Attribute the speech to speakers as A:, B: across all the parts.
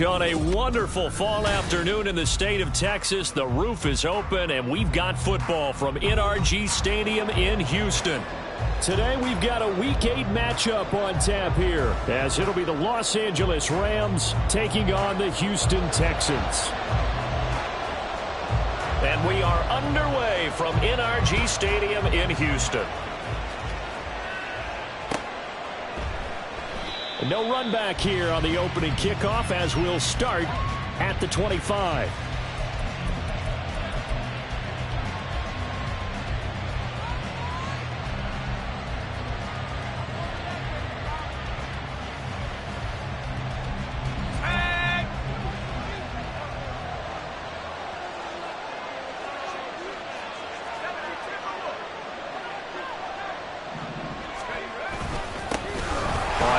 A: On a wonderful fall afternoon in the state of Texas, the roof is open, and we've got football from NRG Stadium in Houston. Today, we've got a Week 8 matchup on tap here, as it'll be the Los Angeles Rams taking on the Houston Texans. And we are underway from NRG Stadium in Houston. No run back here on the opening kickoff as we'll start at the 25.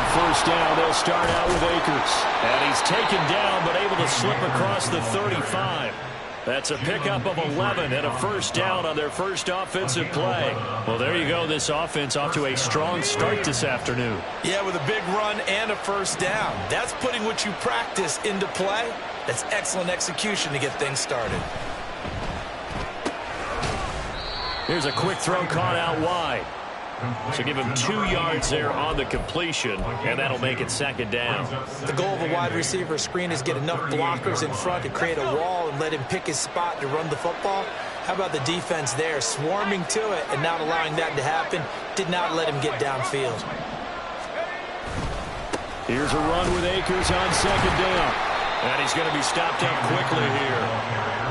A: First down, they'll start out with Akers. And he's taken down, but able to slip across the 35. That's a pickup of 11 and a first down on their first offensive play. Well, there you go. This offense off to a strong start this afternoon.
B: Yeah, with a big run and a first down. That's putting what you practice into play. That's excellent execution to get things started.
A: Here's a quick throw caught out wide. So give him 2 yards there on the completion, and that'll make it second down.
B: The goal of a wide receiver screen is get enough blockers in front to create a wall and let him pick his spot to run the football. How about the defense there, swarming to it and not allowing that to happen? Did not let him get downfield.
A: Here's a run with Akers on second down. And he's going to be stopped up quickly here.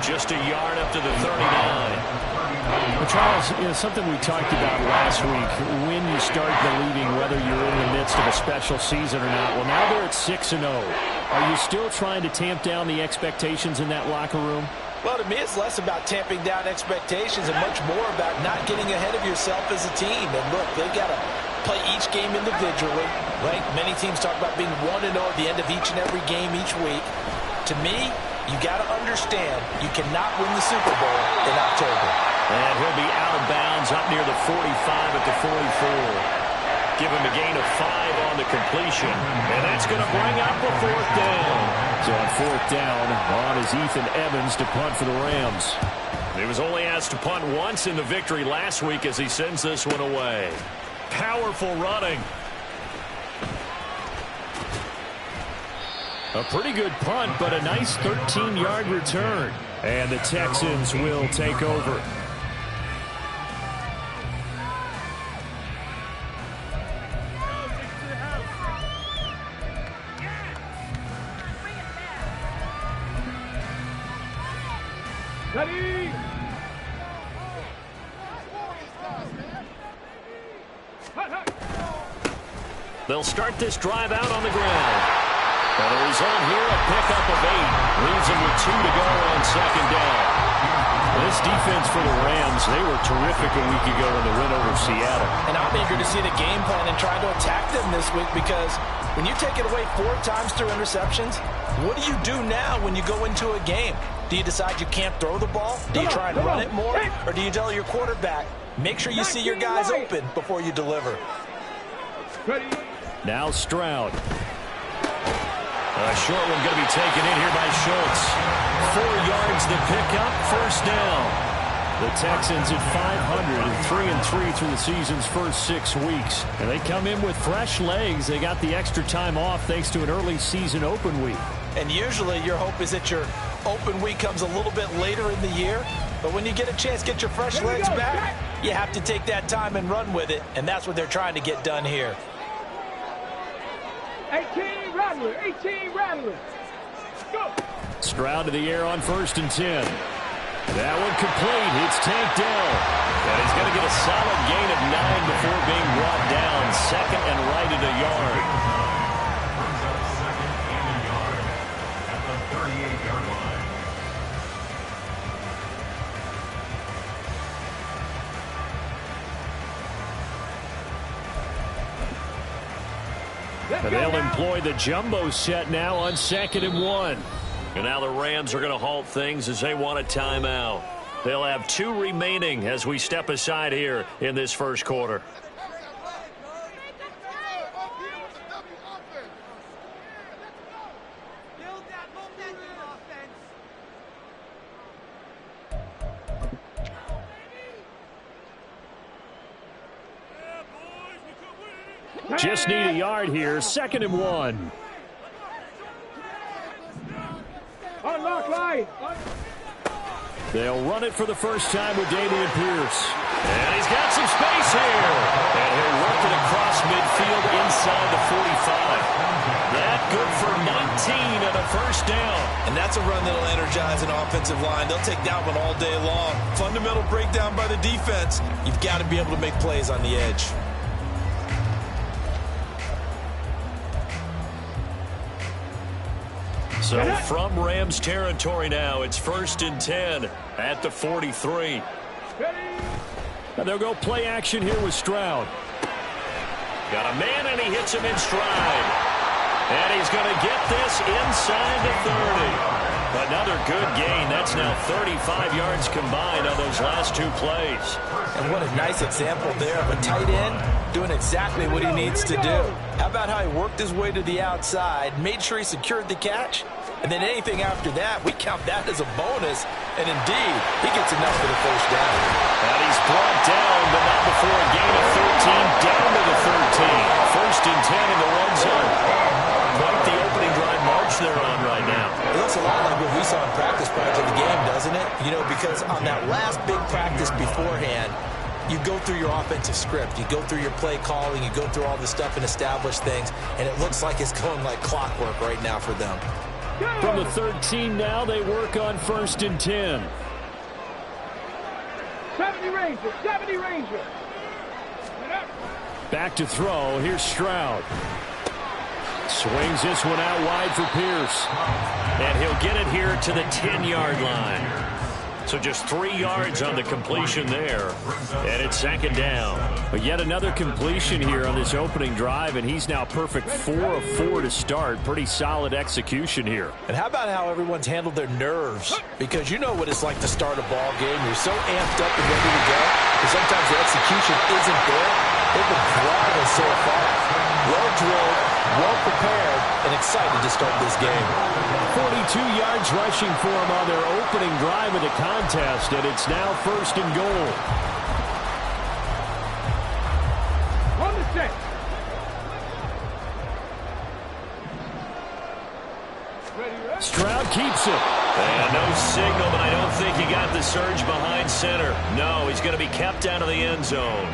A: Just a yard up to the 39.
C: Well, Charles, something we talked about last week, when you start believing whether you're in the midst of a special season or not. Well, now they're at 6-0. Are you still trying to tamp down the expectations in that locker room?
B: Well, to me, it's less about tamping down expectations and much more about not getting ahead of yourself as a team. And look, they've got to play each game individually, right? Many teams talk about being 1-0 at the end of each and every game each week. To me, you got to understand you cannot win the Super Bowl in October.
A: And he'll be out of bounds up near the 45 at the 44. Give him a gain of 5 on the completion. And that's going to bring up a fourth down.
C: So on fourth down, on is Ethan Evans to punt for the Rams.
A: He was only asked to punt once in the victory last week as he sends this one away. Powerful running.
C: A pretty good punt, but a nice 13-yard return. And the Texans will take over.
D: Ready?
A: They'll start this drive out on the ground. And the result here, a pickup of 8. Leaves them with 2 to go on second down. This defense for the Rams, they were terrific a week ago in the win over Seattle.
B: And I'm eager to see the game plan and try to attack them this week, because when you take it away 4 times through interceptions, what do you do now when you go into a game? Do you decide you can't throw the ball? Do you try and run it more? Or do you tell your quarterback, make sure you see your guys open before you deliver?
C: Now Stroud.
A: A short one going to be taken in here by Schultz. 4 yards the pickup, first down.
C: The Texans at 500 and 3-3 through the season's first 6 weeks. And they come in with fresh legs. They got the extra time off thanks to an early season open week.
B: And usually your hope is that your open week comes a little bit later in the year. But when you get a chance to get your fresh legs back, you have to take that time and run with it. And that's what they're trying to get done here.
D: 18 Rattler, 18 Rattler. Go.
C: Stroud to the air on 1st and 10. That one complete. It's tanked down.
A: And he's going to get a solid gain of 9 before being brought down. Second and right at a yard.
E: At the 38-yard line.
C: And they'll employ the jumbo set now on 2nd and 1.
A: And now the Rams are going to halt things as they want a timeout. They'll have 2 remaining as we step aside here in this first quarter.
C: Just need a yard here. 2nd and 1.
D: Unlock line.
C: They'll run it for the first time with Dameon Pierce. And he's got some space here. And he'll work it across midfield inside the 45. That good for 19 and a first down.
B: And that's a run that'll energize an offensive line. They'll take that one all day long. Fundamental breakdown by the defense. You've got to be able to make plays on the edge.
A: So from Rams territory now, it's 1st and 10 at the 43.
C: And they'll go play action here with Stroud.
A: Got a man, and he hits him in stride. And he's going to get this inside the 30. Another good gain. That's now 35 yards combined on those last 2 plays.
B: And what a nice example there of a tight end doing exactly what he needs to do. How about how he worked his way to the outside, made sure he secured the catch, and then anything after that, we count that as a bonus. And indeed, he gets enough for the first down.
A: And he's brought down, but not before a gain of 13, down to the 13. 1st and 10 in the red zone. Quite the opening drive march they're on right now.
B: It looks a lot like what we saw in practice prior to the game, doesn't it? You know, because on that last big practice beforehand, you go through your offensive script. You go through your play calling. You go through all the stuff and establish things. And it looks like it's going like clockwork right now for them.
C: From the 13 now, they work on 1st and 10.
D: 70 Ranger, 70 Ranger.
C: Back to throw. Here's Stroud. Swings this one out wide for Pierce.
A: And he'll get it here to the 10-yard line. So just 3 yards on the completion there. And it's 2nd down.
C: But yet another completion here on this opening drive, and he's now perfect 4 of 4 to start. Pretty solid execution here.
B: And how about how everyone's handled their nerves? Because you know what it's like to start a ball game. You're so amped up and ready to go. But sometimes the execution isn't there. They've been thriving so far. Well drilled, well prepared, and excited to start this game.
C: 42 yards rushing for him on their opening drive of the contest, and it's now 1st and goal.
D: On the set.
C: Stroud keeps it.
A: And no signal, but I don't think he got the surge behind center. No, he's going to be kept out of the end zone.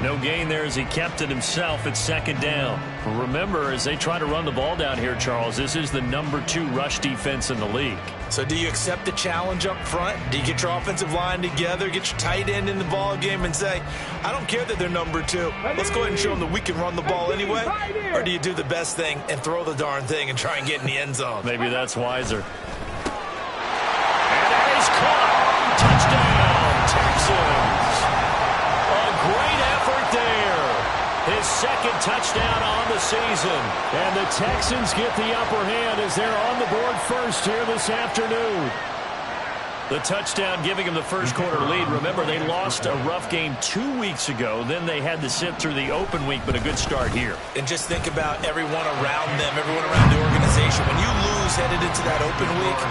A: No gain there as he kept it himself at 2nd down. Remember, as they try to run the ball down here, Charles, this is the number 2 rush defense in the league.
B: So do you accept the challenge up front? Do you get your offensive line together, get your tight end in the ball game and say, I don't care that they're number 2. Let's go ahead and show them that we can run the ball anyway? Or do you do the best thing and throw the darn thing and try and get in the end zone?
A: Maybe that's wiser. And that is caught. Touchdown, Texans. A great effort there. His 2nd touchdown on the season.
C: And the Texans get the upper hand as they're on the board first here this afternoon.
A: The touchdown giving them the first quarter lead. Remember, they lost a rough game 2 weeks ago. Then they had to sit through the open week, but a good start here.
B: And just think about everyone around them, everyone around the organization. When you lose headed into that open week,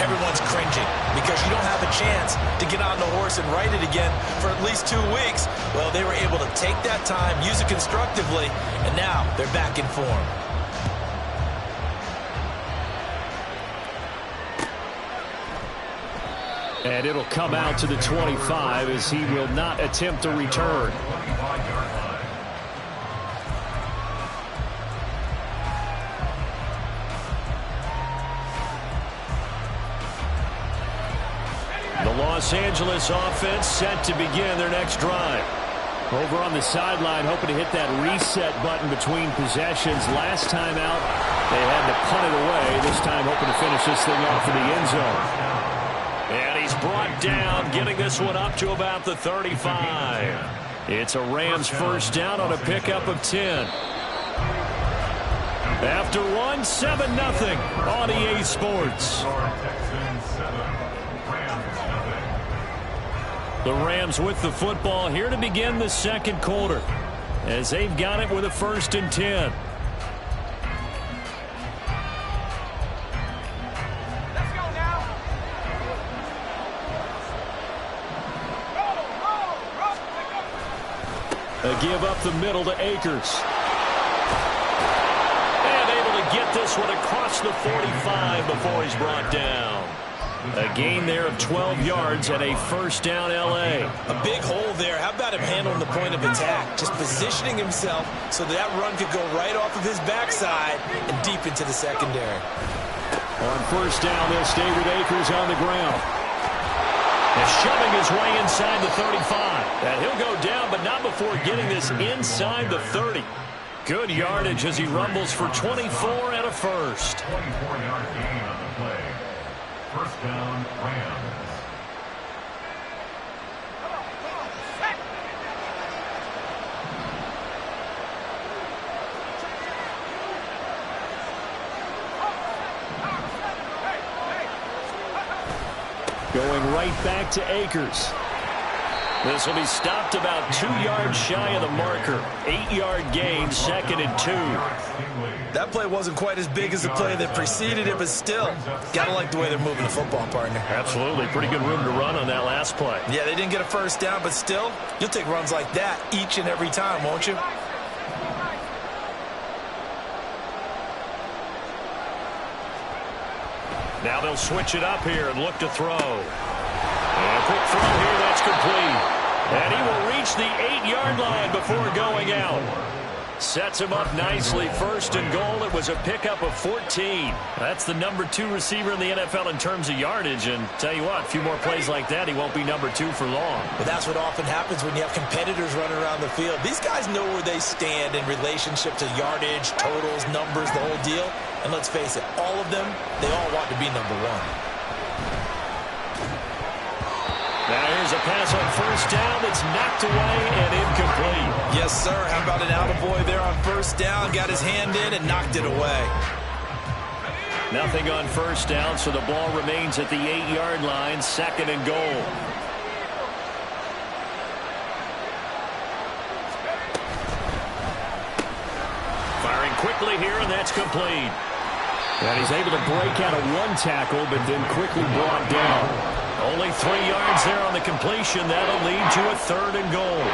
B: everyone's cringing because you don't have a chance to get on the horse and ride it again for at least 2 weeks. Well, they were able to take that time, use it constructively, and now they're back in form.
C: And it'll come out to the 25 as he will not attempt a return. The Los Angeles offense set to begin their next drive. Over on the sideline, hoping to hit that reset button between possessions. Last time out, they had to punt it away. This time hoping to finish this thing off in the end zone.
A: And he's brought down, getting this one up to about the 35. It's a Rams first down on a pickup of 10. After one, 7-0 on EA Sports. The Rams with the football here to begin the 2nd quarter as they've got it with a 1st and 10.
C: A give up the middle to Akers.
A: get this one across the 45 before he's brought down. A gain there of 12 yards and a first down L.A.
B: A big hole there. How about him handling the point of attack? Just positioning himself so that run could go right off of his backside and deep into the secondary.
C: On first down, they'll stay with Akers on the ground.
A: And shoving his way inside the 35. And he'll go down, but not before getting this inside the 30. Good yardage as he rumbles for 24 and a first.
E: 24-yard gain on the play. First down, Rams.
C: Going right back to Akers.
A: This will be stopped about 2 yards shy of the marker. 8-yard gain, 2nd and 2.
B: That play wasn't quite as big as the play that preceded it, but still, gotta like the way they're moving the football, partner.
A: Absolutely. Pretty good room to run on that last play.
B: Yeah, they didn't get a first down, but still, you'll take runs like that each and every time, won't you?
A: Now they'll switch it up here and look to throw. And a quick throw here, that's complete. And he will reach the 8-yard line before going out. Sets him up nicely. First and goal. It was a pickup of 14. That's the number 2 receiver in the NFL in terms of yardage. And tell you what, a few more plays like that, he won't be number 2 for long.
B: But that's what often happens when you have competitors running around the field. These guys know where they stand in relationship to yardage, totals, numbers, the whole deal. And let's face it, all of them, they all want to be number 1.
A: Now here's a pass on first down that's knocked away and incomplete.
B: Yes, sir. How about an attaboy there on first down? Got his hand in and knocked it away.
A: Nothing on first down, so the ball remains at the 8-yard line, 2nd and goal. Firing quickly here, and that's complete.
C: And he's able to break out of one tackle, but then quickly brought down.
A: Only 3 yards there on the completion. That'll lead to a 3rd and goal.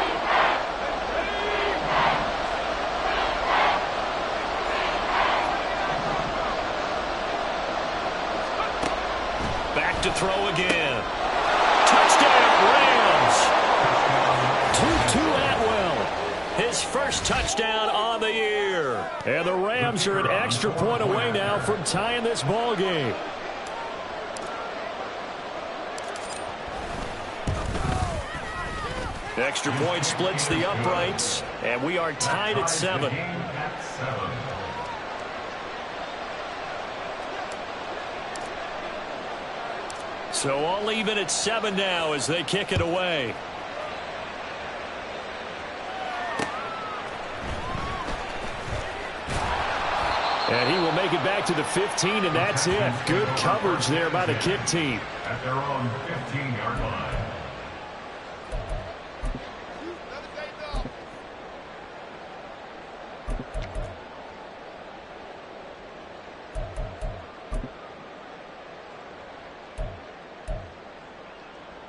A: Back to throw again. Touchdown, Rams.
C: Tutu Atwell.
A: His first touchdown on the year.
C: And the Rams are an extra point away now from tying this ball game.
A: Extra point splits the uprights, and we are tied at 7. So all even at 7 now as they kick it away.
C: And he will make it back to the 15, and that's it. Good coverage there by the kick team.
E: At their own 15-yard line.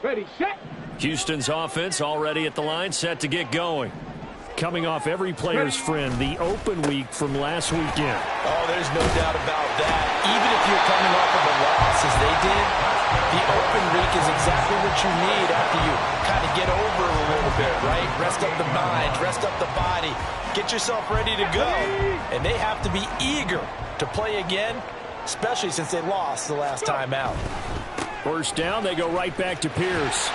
D: Ready, set.
A: Houston's offense already at the line, set to get going.
C: Coming off every player's friend, the open week from last weekend.
B: Oh, there's no doubt about that. Even if you're coming off of a loss as they did, the open week is exactly what you need after you kind of get over it a little bit, right? Rest up the mind, rest up the body, get yourself ready to go. And they have to be eager to play again, especially since they lost the last time out.
C: First down, they go right back to Pierce.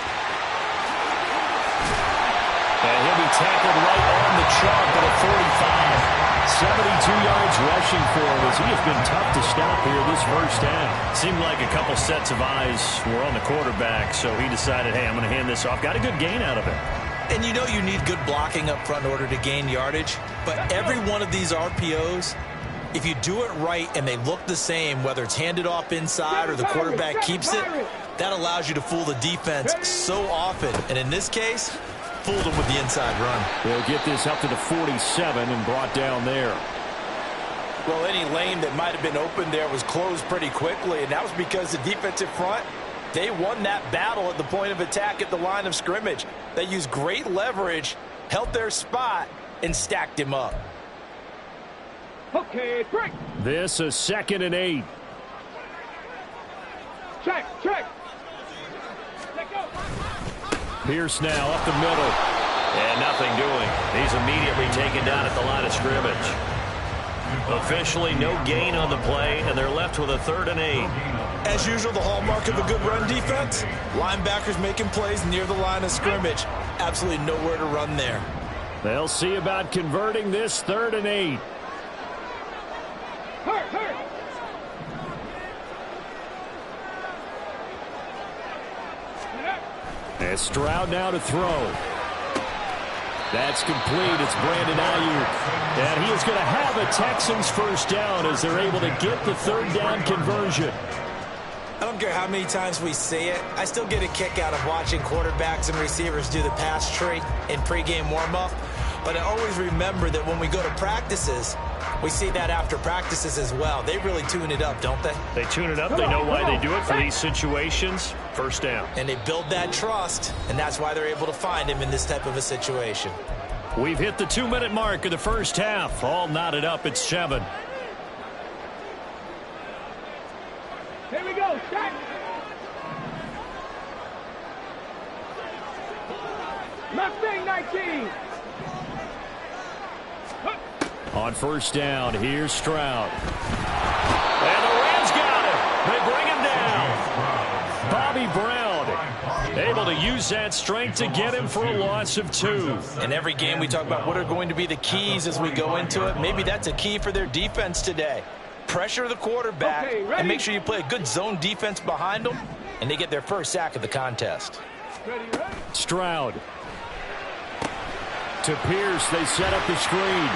A: And he'll be tackled right on the chalk at a 45.
C: 72 yards rushing for him as he has been tough to stop here this first down.
A: Seemed like a couple sets of eyes were on the quarterback, so he decided, hey, I'm going to hand this off. Got a good gain out of it.
B: And you know you need good blocking up front in order to gain yardage, but every one of these RPOs, if you do it right and they look the same, whether it's handed off inside or the quarterback keeps it, that allows you to fool the defense so often. And in this case, fooled them with the inside run.
C: They'll get this up to the 47 and brought down there.
B: Well, any lane that might have been open there was closed pretty quickly, and that was because the defensive front, they won that battle at the point of attack at the line of scrimmage. They used great leverage, held their spot, and stacked him up.
D: Okay, break.
C: This is 2nd and 8.
D: Check. Let go.
A: Pierce now up the middle. And nothing doing. He's immediately taken down at the line of scrimmage. Officially no gain on the play, and they're left with a 3rd and 8.
B: As usual, the hallmark of a good run defense, linebackers making plays near the line of scrimmage. Absolutely nowhere to run there.
C: They'll see about converting this 3rd and 8.
D: Hurt.
C: And Stroud now to throw. That's complete. It's Brandon Ayuk. And he is going to have a Texans first down as they're able to get the 3rd down conversion.
B: I don't care how many times we see it. I still get a kick out of watching quarterbacks and receivers do the pass tree in pregame warm-up. But I always remember that when we go to practices, we see that after practices as well. They really tune it up, don't they?
A: They tune it up. They know why they do it for these situations. First down.
B: And they build that trust, and that's why they're able to find him in this type of a situation.
A: We've hit the 2-minute mark of the first half. All knotted up at 7.
D: Here we go. Check. Mustang 19.
C: On first down, here's Stroud. And the Rams got him. They bring him down. Bobby Brown able to use that strength to get him for a loss of 2.
B: In every game we talk about what are going to be the keys as we go into it. Maybe that's a key for their defense today. Pressure the quarterback and make sure you play a good zone defense behind them, and they get their first sack of the contest.
D: Ready.
C: Stroud. To Pierce, they set up the screen.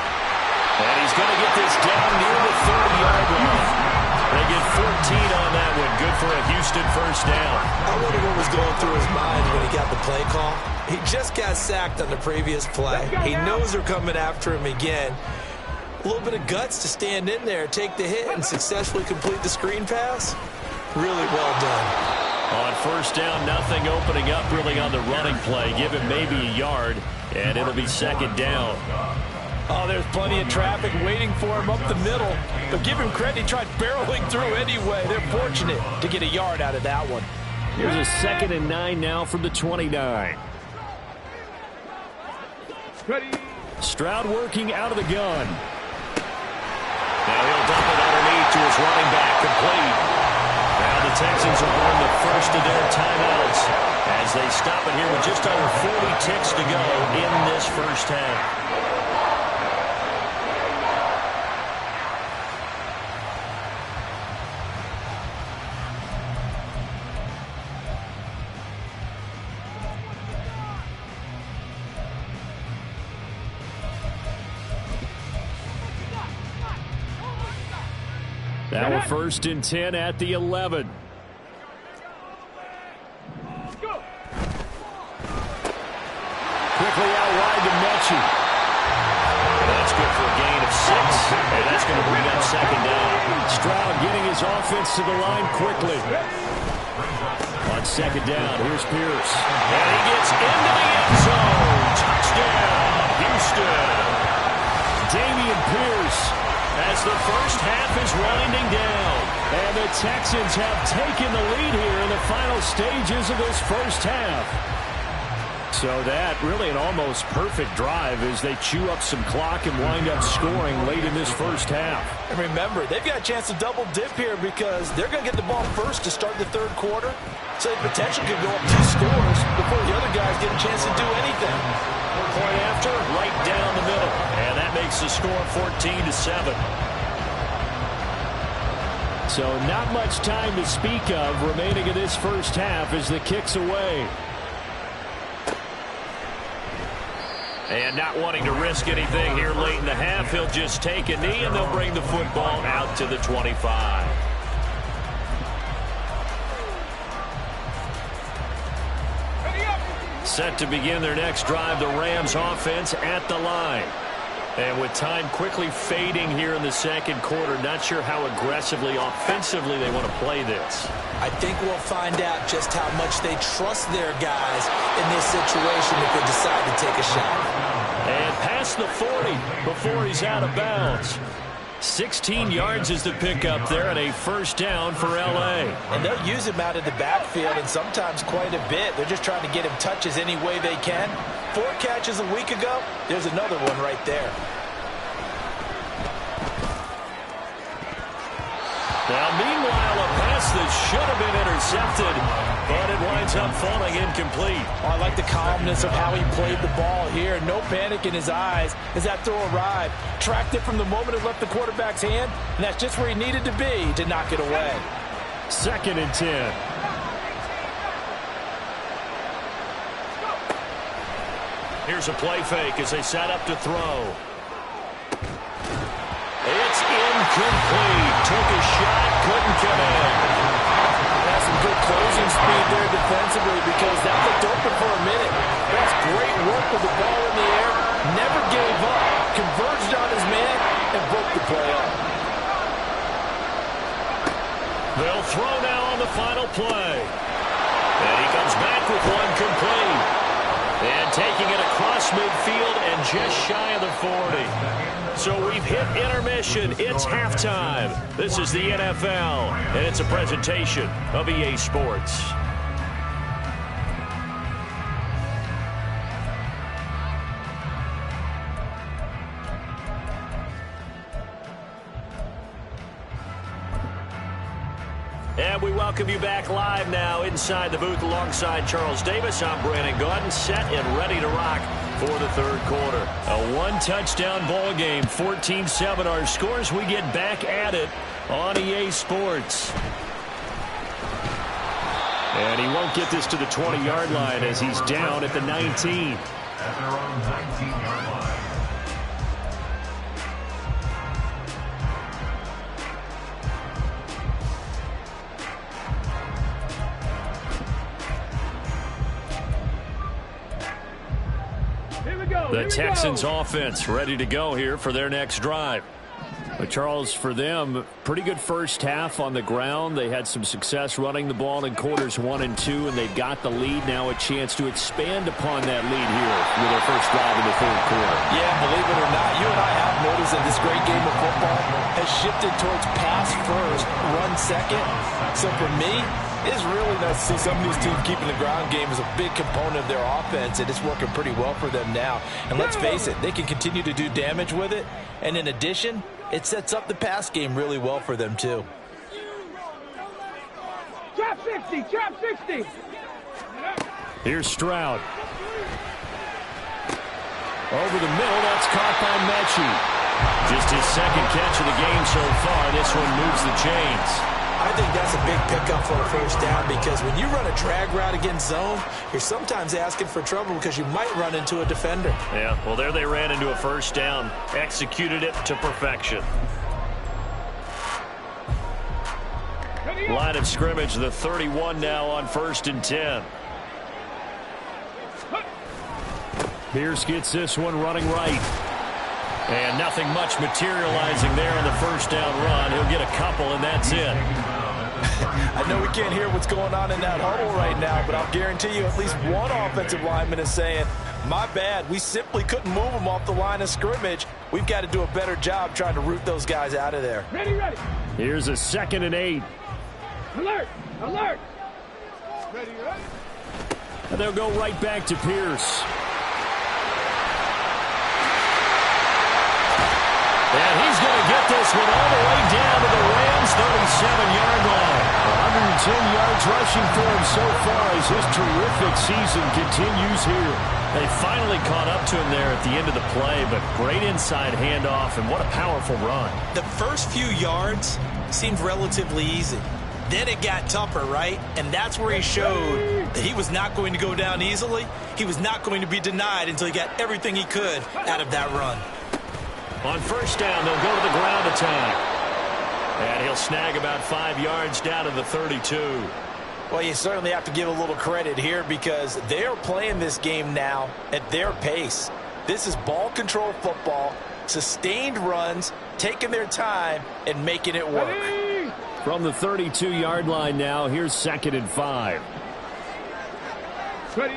C: And he's going to get this down near the 30-yard line. They get 14 on that one. Good for a Houston first down.
B: I wonder what was going through his mind when he got the play call. He just got sacked on the previous play. He knows they're coming after him again. A little bit of guts to stand in there, take the hit, and successfully complete the screen pass. Really well done.
A: On first down, nothing opening up really on the running play. Give him maybe a yard, and it'll be 2nd down.
B: Oh, there's plenty of traffic waiting for him up the middle. But give him credit, he tried barreling through anyway. They're fortunate to get a yard out of that one.
C: Here's a 2nd and 9 now from the 29.
D: Ready.
C: Stroud working out of the gun.
A: Now he'll dump it underneath to his running back, complete. Now the Texans will burn the first of their timeouts as they stop it here with just under 40 ticks to go in this first half.
C: Now a 1st and 10 at the 11.
D: Go.
C: Quickly out wide to Mechie.
A: That's good for a gain of 6, and that's going to bring up 2nd down.
C: Stroud getting his offense to the line quickly. On 2nd down, here's Pierce.
A: And he gets into the end zone. Touchdown, Houston.
C: Damian Pierce as the first half is winding down. And the Texans have taken the lead here in the final stages of this first half. So that really an almost perfect drive as they chew up some clock and wind up scoring late in this first half.
B: And remember, they've got a chance to double dip here because they're going to get the ball first to start the 3rd quarter. So they potentially could go up 2 scores before the other guys get a chance to do anything.
A: Point after, right down the middle. And that makes the score 14-7.
C: So not much time to speak of remaining in this first half as the kick's away.
A: And not wanting to risk anything here late in the half, he'll just take a knee and they'll bring the football out to the 25. Set to begin their next drive, the Rams offense at the line. And with time quickly fading here in the 2nd quarter, not sure how aggressively, offensively they want to play this.
B: I think we'll find out just how much they trust their guys in this situation if they decide to take a shot.
A: And past the 40 before he's out of bounds. 16 yards is the pickup there and a first down for L.A.
B: And they'll use him out of the backfield and sometimes quite a bit. They're just trying to get him touches any way they can. 4 catches a week ago. There's another one right there.
A: Now, meanwhile, a pass that should have been intercepted, but it winds up falling incomplete.
B: Oh, I like the calmness of how he played the ball here. No panic in his eyes as that throw arrived. Tracked it from the moment it left the quarterback's hand, and that's just where he needed to be to knock it away.
C: 2nd and 10.
A: Here's a play fake as they set up to throw. It's incomplete. Took a shot, couldn't come in.
B: That's some good closing speed there defensively because that looked open for a minute. That's great work with the ball in the air. Never gave up. Converged on his man and broke the play up.
A: They'll throw now on the final play. And he comes back with one complete. And taking it across midfield and just shy of the 40. So we've hit intermission. It's halftime. This is the NFL, and it's a presentation of EA Sports. And we welcome you back live now inside the booth alongside Charles Davis. I'm Brandon Gaudin, set and ready to rock for the 3rd quarter. A 1-touchdown ball game, 14-7 our scores. We get back at it on EA Sports.
C: And he won't get this to the 20-yard line as he's down at the 19.
E: At their own 19-yard line.
A: The Texans offense ready to go here for their next drive.
C: But Charles, for them, pretty good first half on the ground. They had some success running the ball in quarters 1 and 2, and they've got the lead now, a chance to expand upon that lead here with their first drive in the 3rd quarter.
B: Yeah, believe it or not, you and I have noticed that this great game of football has shifted towards pass first, run second. So for me, it's really nice to see some of these teams keeping the ground game as a big component of their offense, and it's working pretty well for them now. And let's face it, they can continue to do damage with it. And in addition, it sets up the pass game really well for them, too.
D: Trap 60, trap 60.
C: Here's Stroud. Over the middle, that's caught by Mechie.
A: Just his 2nd catch of the game so far. This one moves the chains.
B: I think that's a big pickup for a first down because when you run a drag route against zone, you're sometimes asking for trouble because you might run into a defender.
A: Yeah, well, there they ran into a first down. Executed it to perfection. Line of scrimmage, the 31 now on 1st and 10.
C: Pierce gets this one running right.
A: And nothing much materializing there on the first down run. He'll get a couple, and that's it.
B: I know we can't hear what's going on in that huddle right now, but I'll guarantee you at least one offensive lineman is saying, my bad, we simply couldn't move them off the line of scrimmage. We've got to do a better job trying to root those guys out of there.
D: Ready, ready.
C: Here's a 2nd and 8.
D: Alert, alert. Ready, ready.
C: And they'll go right back to Pierce.
A: And he's going to get this one all the way down to the Rams' 37-yard line.
C: 110 yards rushing for him so far as his terrific season continues here.
A: They finally caught up to him there at the end of the play, but great inside handoff, and what a powerful run.
B: The first few yards seemed relatively easy. Then it got tougher, right? And that's where he showed that he was not going to go down easily. He was not going to be denied until he got everything he could out of that run.
A: On first down, they'll go to the ground attack. And he'll snag about 5 yards down to the 32.
B: Well, you certainly have to give a little credit here because they're playing this game now at their pace. This is ball control football, sustained runs, taking their time, and making it work.
C: From the 32-yard line now, here's 2nd and 5.
D: Ready.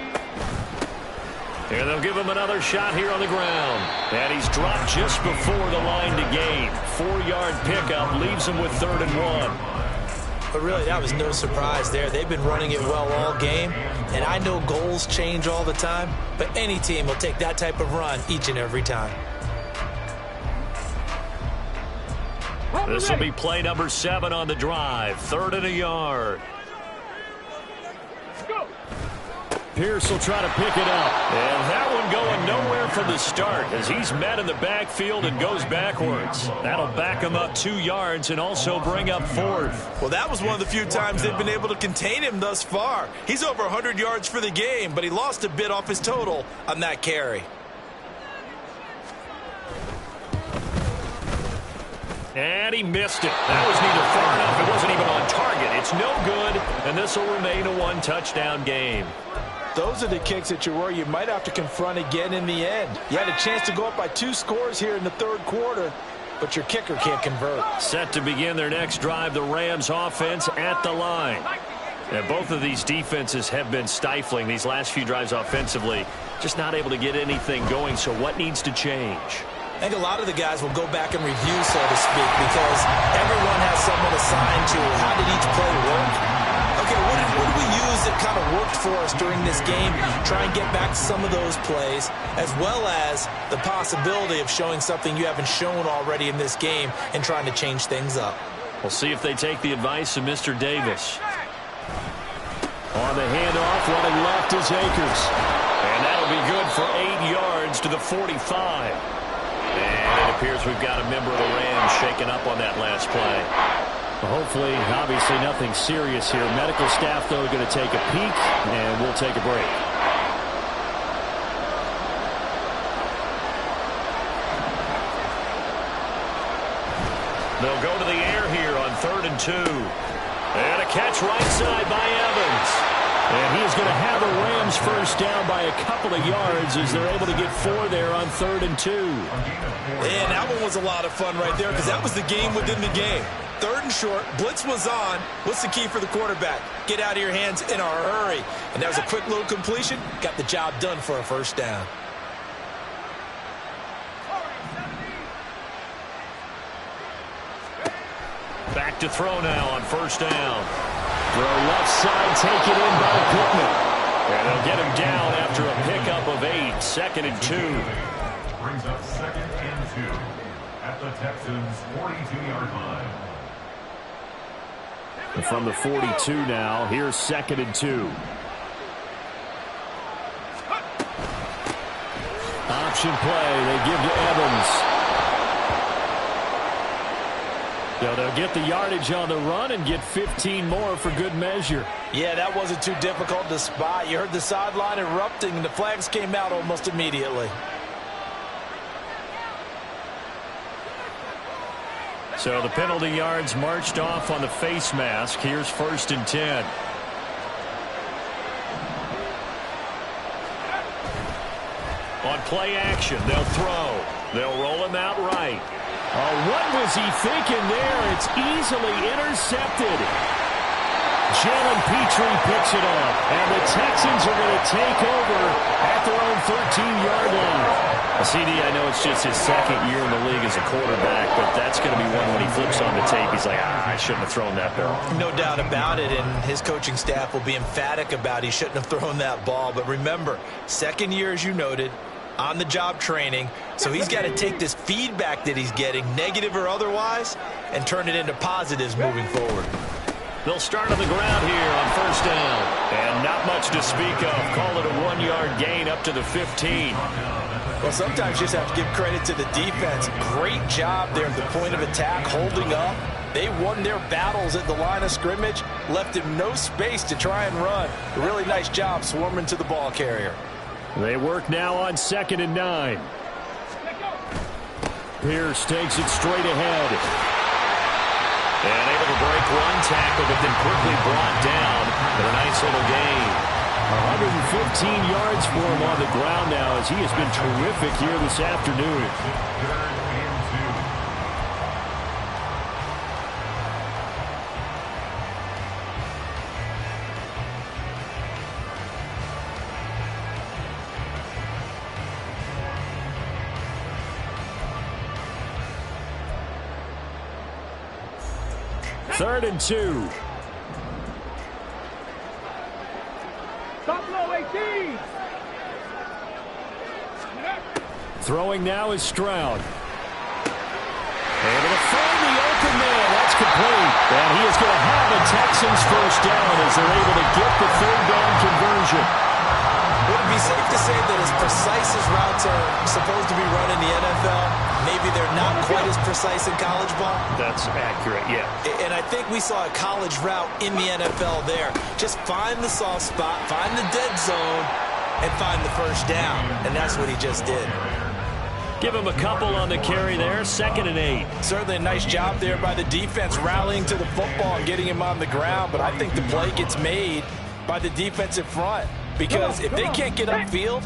A: And they'll give him another shot here on the ground. And he's dropped just before the line to gain. 4-yard pickup leaves them with 3rd and 1.
B: But really, that was no surprise there. They've been running it well all game, and I know goals change all the time, but any team will take that type of run each and every time.
A: This will be play number 7 on the drive. 3rd and a yard.
C: Pierce will try to pick it up.
A: And that one going nowhere from the start as he's met in the backfield and goes backwards. That'll back him up 2 yards and also bring up 4th.
B: Well, that was one of the few times they've been able to contain him thus far. He's over 100 yards for the game, but he lost a bit off his total on that carry.
A: And he missed it. That was neither far enough. It wasn't even on target. It's no good, and this will remain a 1-touchdown game.
B: Those are the kicks that you worry you might have to confront again in the end. You had a chance to go up by 2 scores here in the 3rd quarter, but your kicker can't convert.
A: Set to begin their next drive, the Rams offense at the line. And both of these defenses have been stifling these last few drives offensively. Just not able to get anything going, so what needs to change?
B: I think a lot of the guys will go back and review, so to speak, because everyone has someone assigned to how did each play work. Okay, what did we use that kind of worked for us during this game? Try and get back to some of those plays, as well as the possibility of showing something you haven't shown already in this game and trying to change things up.
A: We'll see if they take the advice of Mr. Davis. On the handoff, running left is Akers. And that'll be good for 8 yards to the 45. And it appears we've got a member of the Rams shaken up on that last play.
C: Well, hopefully, obviously nothing serious here. Medical staff, though, going to take a peek, and we'll take a break.
A: They'll go to the air here on 3rd and 2. And a catch right side by Evans.
C: And he's going to have the Rams first down by a couple of yards as they're able to get 4 there on 3rd and 2.
B: And that one was a lot of fun right there because that was the game within the game. 3rd and short, blitz was on. What's the key for the quarterback? Get out of your hands in a hurry. And that was a quick little completion. Got the job done for a first down.
A: Back to throw now on 1st down.
C: Throw left side, taken in by Pittman.
A: And they'll get him down after a pickup of 8. 2nd and 2.
E: Brings up 2nd and 2 at the Texans' 42-yard line.
C: And from the 42 now, here's 2nd and 2. Option play, they give to Evans. So they'll get the yardage on the run and get 15 more for good measure.
B: Yeah, that wasn't too difficult to spot. You heard the sideline erupting, and the flags came out almost immediately.
A: So the penalty yards marched off on the face mask. Here's 1st and 10. On play action, they'll throw. They'll roll him out right.
C: Oh, what was he thinking there? It's easily intercepted. Jalen Petrie picks it up, and the Texans are going to take over at their own 13-yard line.
A: CD, I know it's just his 2nd year in the league as a quarterback, but that's going to be one when he flips on the tape. He's like, I shouldn't have thrown that ball.
B: No doubt about it, and his coaching staff will be emphatic about he shouldn't have thrown that ball. But remember, 2nd year, as you noted, on-the-job training, so he's got to take this feedback that he's getting, negative or otherwise, and turn it into positives moving forward.
A: They'll start on the ground here on 1st down. And not much to speak of. Call it a 1-yard gain up to the 15.
B: Well, sometimes you just have to give credit to the defense. Great job there at the point of attack, holding up. They won their battles at the line of scrimmage, left him no space to try and run. A really nice job swarming to the ball carrier.
C: They work now on 2nd and 9. Pierce takes it straight ahead.
A: And able to break one tackle, but then quickly brought down. But a nice little gain.
C: 115 yards for him on the ground now as he has been terrific here this afternoon. 3rd and 2.
D: Stop low, 18.
C: Throwing now is Stroud. Able to find the open man. That's complete. And he is going to have a Texans first down as they're able to get the 3rd down conversion.
B: Would it be safe to say that as precise as routes are supposed to be run in the NFL, maybe they're not quite as precise in college ball?
C: That's accurate, yeah.
B: And I think we saw a college route in the NFL there. Just find the soft spot, find the dead zone, and find the first down. And that's what he just did.
C: Give him a couple on the carry there, 2nd and 8.
B: Certainly a nice job there by the defense rallying to the football and getting him on the ground. But I think the play gets made by the defensive front. Because if they can't get upfield,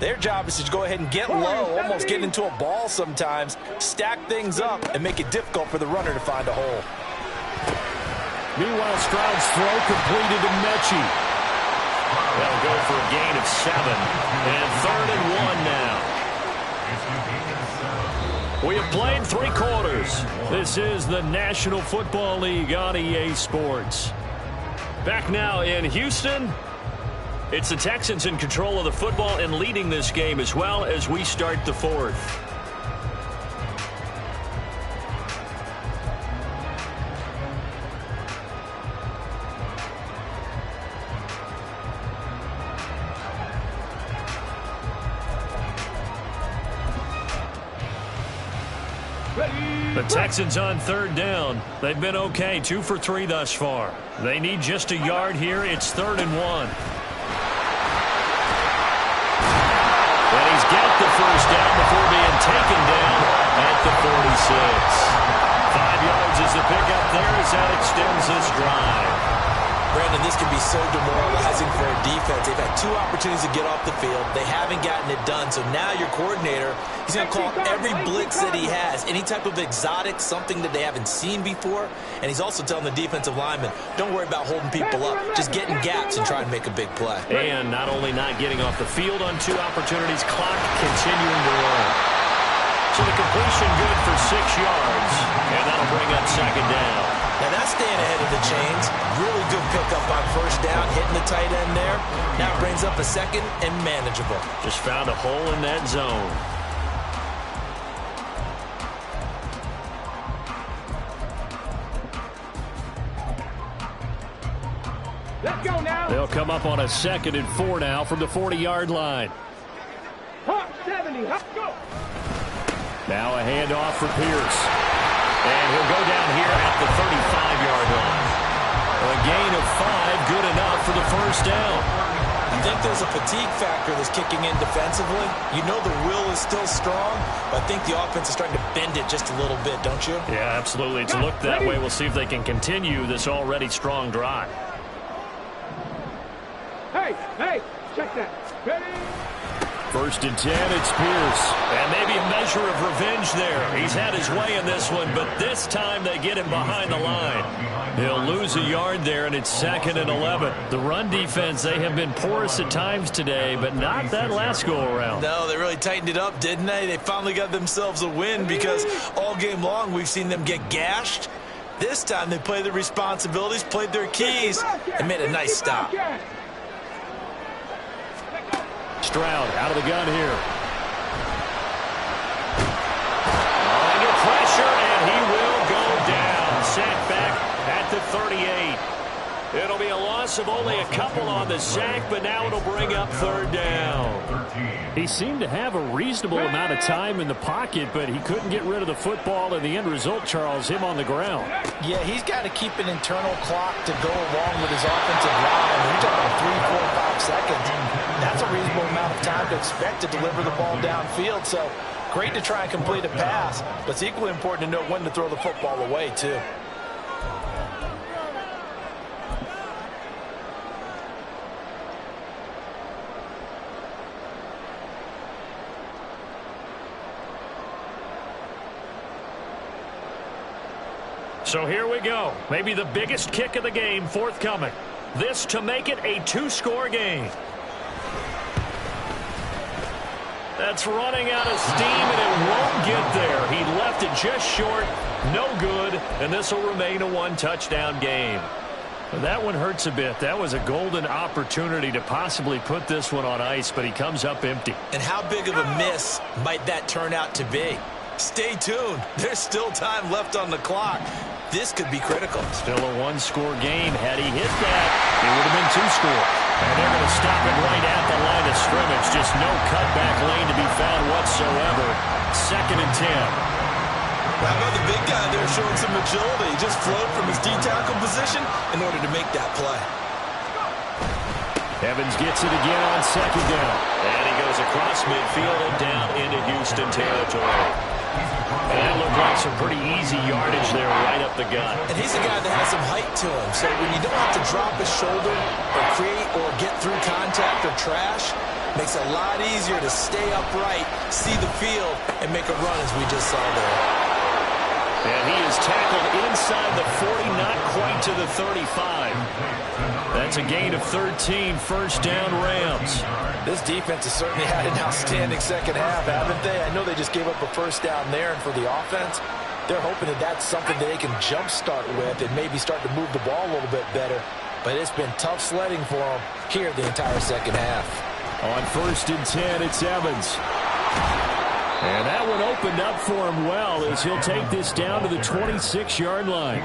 B: their job is to go ahead and get low, almost get into a ball sometimes, stack things up, and make it difficult for the runner to find a hole.
C: Meanwhile, Stroud's throw completed to Mechie. That'll go for a gain of 7. And 3rd and 1 now. We have played 3 quarters. This is the National Football League on EA Sports. Back now in Houston. It's the Texans in control of the football and leading this game as well as we start the 4th. The Texans on 3rd down. They've been okay, 2 for 3 thus far. They need just a yard here. It's 3rd and 1. And he's got the first down before being taken down at the 46. 5 yards is the pickup there as that extends this drive.
B: Brandon, this can be so demoralizing for a defense. They've had 2 opportunities to get off the field. They haven't gotten it done. So now your coordinator, he's going to call every blitz that he has, any type of exotic, something that they haven't seen before. And he's also telling the defensive lineman, don't worry about holding people up. Just get in gaps and try and make a big play.
C: And not only not getting off the field on 2 opportunities, clock continuing to run. So the completion good for 6 yards. And that'll bring up 2nd down.
B: Now that's staying ahead of the chains. Really good pickup on first down, hitting the tight end there. Now it brings up a 2nd and manageable.
C: Just found a hole in that zone.
D: Let's go now.
C: They'll come up on a 2nd and 4 now from the 40-yard line.
D: Hawk 70. Let's go.
C: Now a handoff for Pierce. And he'll go down here at the 35-yard line. A gain of 5, good enough for the first down.
B: I think there's a fatigue factor that's kicking in defensively. You know the will is still strong, but I think the offense is starting to bend it just a little bit, don't you?
C: Yeah, absolutely. It's looked that way. We'll see if they can continue this already strong drive.
D: Hey, check that. Ready?
C: 1st and 10, it's Pierce. And maybe a measure of revenge there. He's had his way in this one, but this time they get him behind the line. He'll lose a yard there, and it's 2nd and 11. The run defense, they have been porous at times today, but not that last go-around.
B: No, they really tightened it up, didn't they? They finally got themselves a win because all game long we've seen them get gashed. This time they played their responsibilities, played their keys, and made a nice stop.
C: Stroud out of the gun here. Under pressure, and he will go down. Sacked back at the 38. It'll be a loss of only a couple on the sack, but now it'll bring up 3rd down. He seemed to have a reasonable amount of time in the pocket, but he couldn't get rid of the football, and the end result, Charles, him on the ground.
B: Yeah, he's got to keep an internal clock to go along with his offensive line. You're talking 3, 4, 5 seconds. That's a reasonable amount of time to expect to deliver the ball downfield. So great to try and complete a pass, but it's equally important to know when to throw the football away, too.
C: So here we go. Maybe the biggest kick of the game forthcoming. This to make it a 2-score game. That's running out of steam, and it won't get there. He left it just short,
A: No good, and this will remain a one-touchdown game. That one hurts a bit. That was a golden opportunity to possibly put this one on ice, but he comes up empty.
B: And how big of a miss might that turn out to be? Stay tuned. There's still time left on the clock. This could be critical.
A: Still a one-score game. Had he hit that, it would have been 2 scores. And they're going to stop it right at the line of scrimmage. Just no cutback lane to be found whatsoever. 2nd and 10.
B: How about the big guy there showing some agility? He just flowed from his D-tackle position in order to make that play.
A: Evans gets it again on 2nd down. And he goes across midfield and down into Houston territory. And that looked like some pretty easy yardage there right up the gut.
B: And he's a guy that has some height to him. So when you don't have to drop his shoulder or create or get through contact or trash, makes it a lot easier to stay upright, see the field, and make a run as we just saw there.
A: And he is tackled inside the 40, not quite to the 35. That's a gain of 13, 1st down Rams.
B: This defense has certainly had an outstanding second half, haven't they? I know they just gave up a 1st down there, and for the offense, they're hoping that that's something that they can jumpstart with and maybe start to move the ball a little bit better. But it's been tough sledding for them here the entire second half.
C: On 1st and 10, it's Evans. And that one opened up for him well as he'll take this down to the 26-yard line.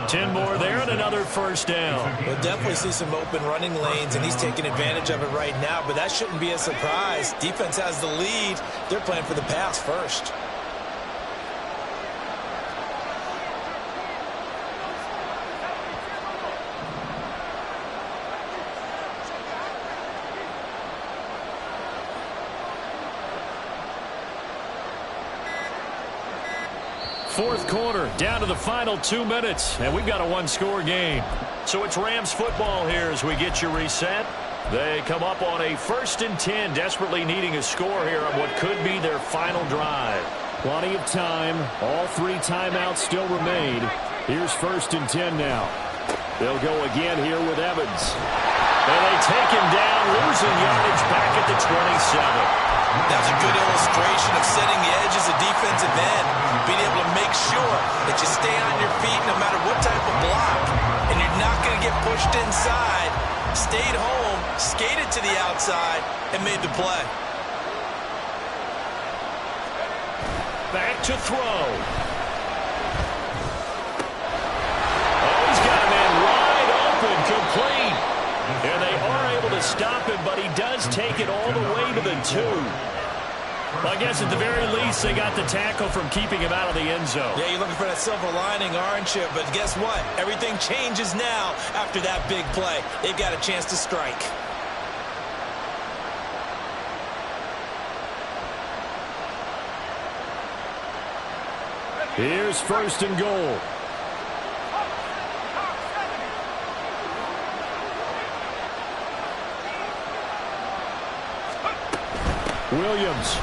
A: 10 more there and another 1st down.
B: We'll definitely see some open running lanes, and he's taking advantage of it right now, but that shouldn't be a surprise. Defense has the lead. They're playing for the pass first.
A: Fourth quarter, down to the final 2 minutes, and we've got a one-score game. So it's Rams football here as we get you reset. They come up on a 1st and 10, desperately needing a score here on what could be their final drive.
C: Plenty of time. All 3 timeouts still remain. Here's 1st and 10 now. They'll go again here with Evans.
A: And they take him down, losing yardage back at the 27.
B: That's a good illustration of setting the edge as a defensive end, being able to make sure that you stay on your feet no matter what type of block, and you're not going to get pushed inside. Stayed home, skated to the outside, and made the play.
A: Back to throw. Oh, he's got a man wide open, complete. And they are able to stop him, but he does take it all the way to the 2. I guess at the very least, they got the tackle from keeping him out of the end zone.
B: Yeah, you're looking for that silver lining, aren't you? But guess what? Everything changes now after that big play. They've got a chance to strike.
C: Here's 1st and goal. Williams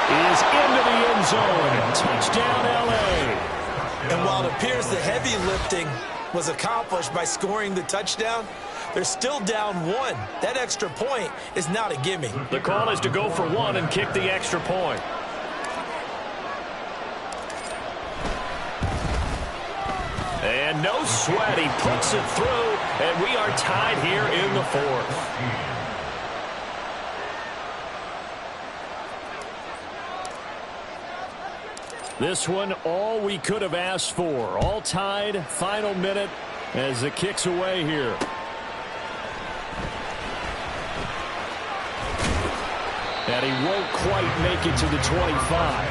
C: is into the end zone. Touchdown, L.A.
B: And while it appears the heavy lifting was accomplished by scoring the touchdown, they're still down 1. That extra point is not a gimme.
A: The call is to go for 1 and kick the extra point. And no sweat. He puts it through, and we are tied here in the 4th.
C: This one, all we could have asked for. All tied, final minute as the kick's away here. And he won't quite make it to the 25.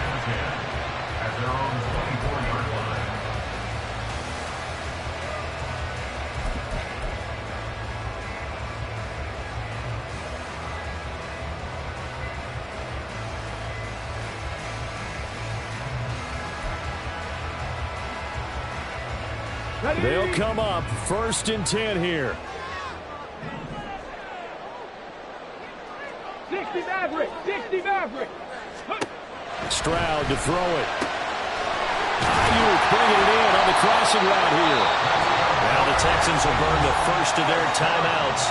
E: At their own 24-yard line.
C: They'll come up 1st and 10 here.
D: 60 Maverick, 60 Maverick.
C: Stroud to throw it. Ayuk bringing it in on the crossing route here.
A: Now the Texans will burn the first of their timeouts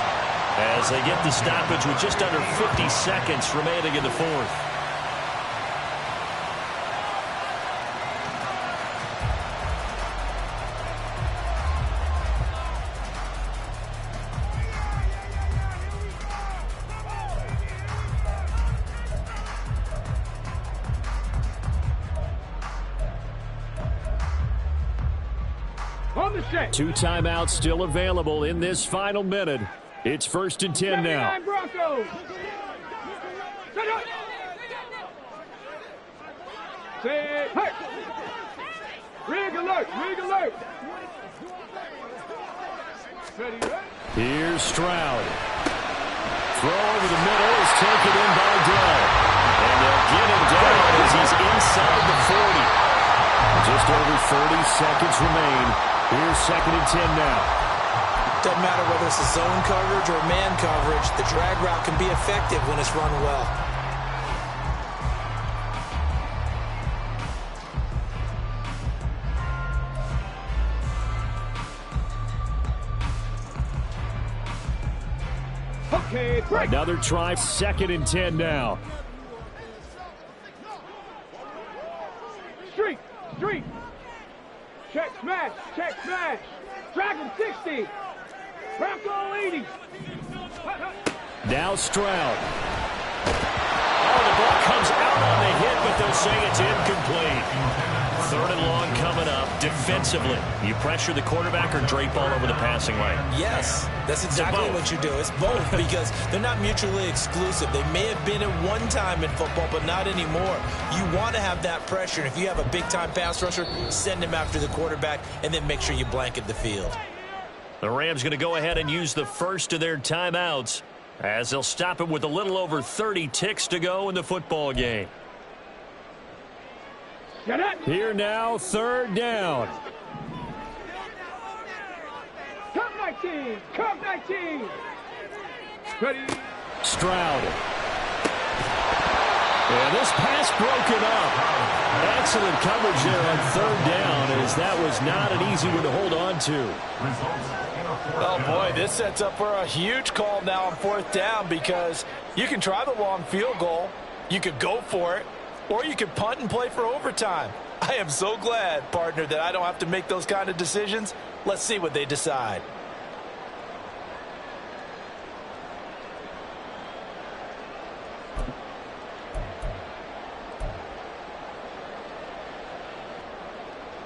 A: as they get the stoppage with just under 50 seconds remaining in the 4th.
D: On the set.
C: 2 timeouts still available in this final minute. It's 1st and 10 now.
D: 79 Broncos. Set up. Set. Hey. Rig alert. Rig alert. Ready, right?
C: Here's Stroud. Throw over the middle is taken in by Dell. And they'll get him down as he's inside the 40. Just over 30 seconds remain. Here's 2nd and 10 now.
B: Doesn't matter whether it's a zone coverage or man coverage, the drag route can be effective when it's run well.
D: Okay, break.
C: Another try, 2nd and 10 now.
D: Street. Street. Check smash. Check smash. Dragon 60. Bronco 80.
C: Now Stroud.
A: Oh, the ball comes out on the hit, but they'll say it's incomplete. 3rd and long coming up. Defensively, you pressure the quarterback or drape all over the passing lane?
B: Yes, that's exactly what you do. It's both because they're not mutually exclusive. They may have been at one time in football, but not anymore. You want to have that pressure. And if you have a big-time pass rusher, send him after the quarterback, and then make sure you blanket the field.
A: The Rams going to go ahead and use the first of their timeouts as they'll stop it with a little over 30 ticks to go in the football game.
C: Here now, 3rd down.
D: Come 19. Come 19. Ready.
C: Stroud. And this pass broken up. Excellent coverage there on 3rd down, as that was not an easy one to hold on to.
B: Oh, boy, this sets up for a huge call now on 4th down because you can try the long field goal. You could go for it. Or you could punt and play for overtime. I am so glad, partner, that I don't have to make those kind of decisions. Let's see what they decide.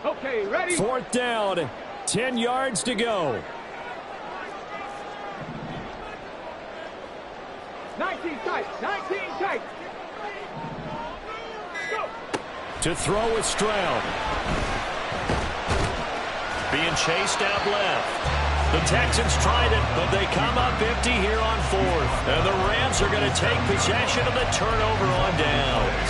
D: Okay, ready.
C: 4th down, 10 yards to go.
D: 19 tight. 19 tight.
C: To throw with Stroud.
A: Being chased out left. The Texans tried it, but they come up empty here on 4th. And the Rams are going to take possession of the turnover on downs.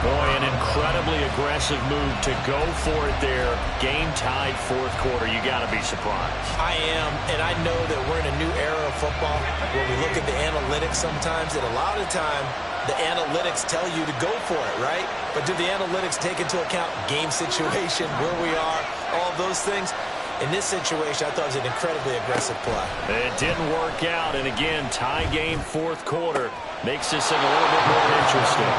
A: Boy, an incredibly aggressive move to go for it there. Game tied 4th quarter. You got to be surprised.
B: I am, and I know that we're in a new era of football where we look at the analytics sometimes, and a lot of the time, the analytics tell you to go for it, right? But do the analytics take into account game situation, where we are, all those things? In this situation, I thought it was an incredibly aggressive play.
A: It didn't work out, and again, tie game 4th quarter makes this thing a little bit more interesting.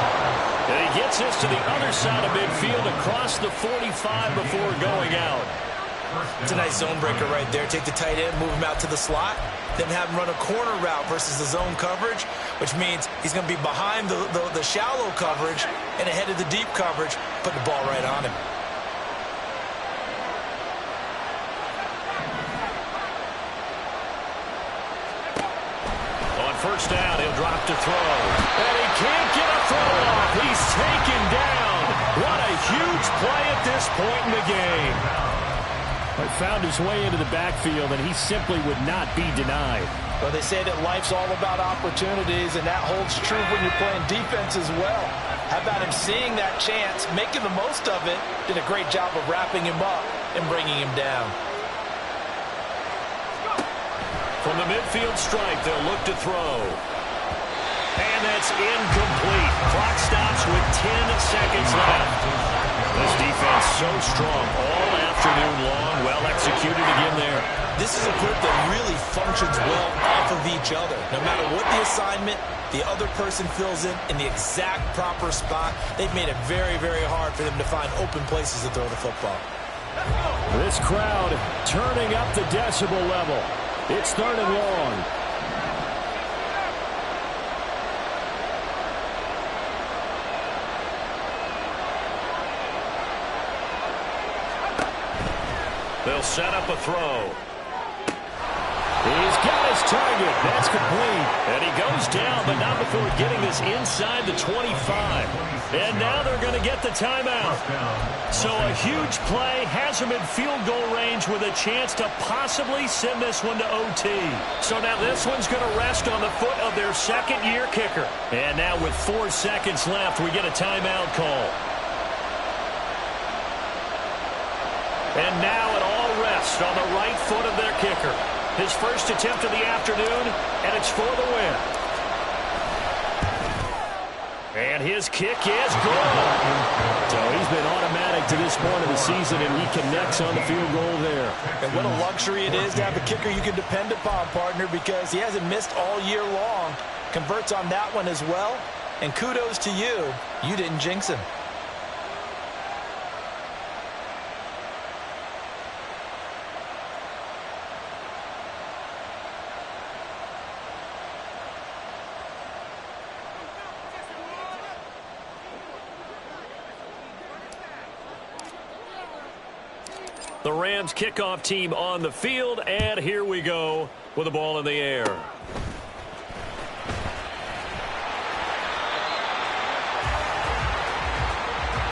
A: And he gets this to the other side of midfield across the 45 before going out.
B: It's a nice zone breaker right there. Take the tight end, move him out to the slot, then have him run a corner route versus the zone coverage, which means he's going to be behind the shallow coverage and ahead of the deep coverage, put the ball right on him.
A: On 1st down, he'll drop to throw. And he can't get a throw off. He's taken down. What a huge play at this point in the game.
C: But found his way into the backfield, and he simply would not be denied.
B: Well, they say that life's all about opportunities, and that holds true when you're playing defense as well. How about him seeing that chance, making the most of it, did a great job of wrapping him up and bringing him down.
A: From the midfield stripe, they'll look to throw. And that's incomplete. Clock stops with 10 seconds left. This defense so strong all afternoon long. Well executed again there.
B: This is a group that really functions well off of each other. No matter what the assignment, the other person fills in the exact proper spot. They've made it very, very hard for them to find open places to throw the football.
C: This crowd turning up the decibel level. It's 3rd and long.
A: They'll set up a throw. He's got his target. That's complete. And he goes down, but not before getting this inside the 25. And now they're going to get the timeout. So a huge play has him in field goal range with a chance to possibly send this one to OT. So now this one's going to rest on the foot of their second-year kicker. And now with 4 seconds left, we get a timeout call. And now it all rests on the right foot of their kicker. His first attempt of the afternoon, and it's for the win. And his kick is good.
C: So he's been automatic to this point of the season, and he connects on the field goal there.
B: And what a luxury it is to have a kicker you can depend upon, partner, because he hasn't missed all year long. Converts on that one as well. And kudos to you. You didn't jinx him.
A: The Rams kickoff team on the field, and here we go with the ball in the air.